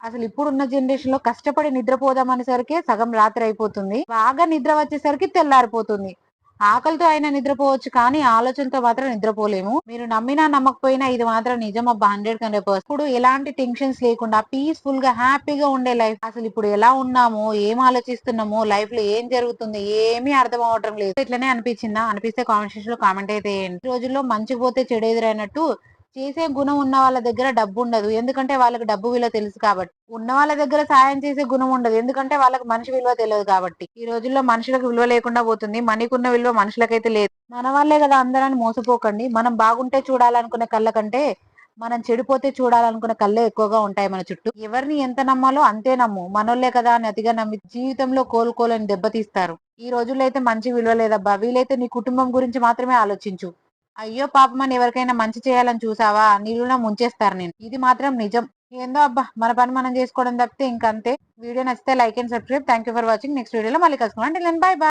అసలు ఇప్పుడున్న జనరేషన్ లో కష్టపడి నిద్రపోదాం అనేసరికి సగం రాత్రి అయిపోతుంది. బాగా నిద్ర వచ్చేసరికి తెల్లారిపోతుంది. ఆకలితో అయినా నిద్రపోవచ్చు కానీ ఆలోచనతో మాత్రం నిద్రపోలేము. మీరు నమ్మినా నమ్మకపోయినా ఇది మాత్రం నిజం అబ్బా, 100% ఇప్పుడు ఎలాంటి టెన్షన్స్ లేకుండా పీస్ఫుల్ గా హ్యాపీగా ఉండే లైఫ్. అసలు ఇప్పుడు ఎలా ఉన్నామో, ఏం ఆలోచిస్తున్నామో, లైఫ్ లో ఏం జరుగుతుంది ఏమీ అర్థం అవటం లేదు. ఇట్లనే అనిపించిందా? అనిపిస్తే కామెంట్ సెక్షన్ లో కామెంట్ అయితే వేయండి. ఈ రోజుల్లో మంచి పోతే చెడు ఎదురైనట్టు చేసే గుణం ఉన్న వాళ్ళ దగ్గర డబ్బు ఉండదు, ఎందుకంటే వాళ్ళకి డబ్బు విలువ తెలుసు కాబట్టి. ఉన్న వాళ్ళ దగ్గర సాయం చేసే గుణం ఉండదు, ఎందుకంటే వాళ్ళకి మనిషి విలువ తెలియదు కాబట్టి. ఈ రోజుల్లో మనుషులకు విలువ లేకుండా పోతుంది, మనీకున్న విలువ మనుషులకైతే లేదు. మన వాళ్ళే కదా అందరని మోసపోకండి. మనం బాగుంటే చూడాలనుకునే కళ్ళ కంటే మనం చెడిపోతే చూడాలనుకునే కళ్ళే ఎక్కువగా ఉంటాయి మన చుట్టూ. ఎవరిని ఎంత నమ్మాలో అంతే నమ్ము, మనోళ్లే కదా అని అతిగా నమ్మి జీవితంలో కోలుకోలేని దెబ్బతీస్తారు. ఈ రోజుల్లో అయితే మంచి విలువ లేదబ్బా. వీలైతే నీ కుటుంబం గురించి మాత్రమే ఆలోచించు. అయ్యో పాపమని ఎవరికైనా మంచి చేయాలని చూసావా, నీళ్ళలో ముంచేస్తారు నేను. ఇది మాత్రం నిజం. ఏందో అబ్బా, మన పని మనం చేసుకోవడం తప్పితే ఇంకంతే. వీడియో నచ్చితే like and subscribe. Thank you for watching. Next వీడియోలో మళ్ళీ కలుసుకుందాం. అంటే బై బై.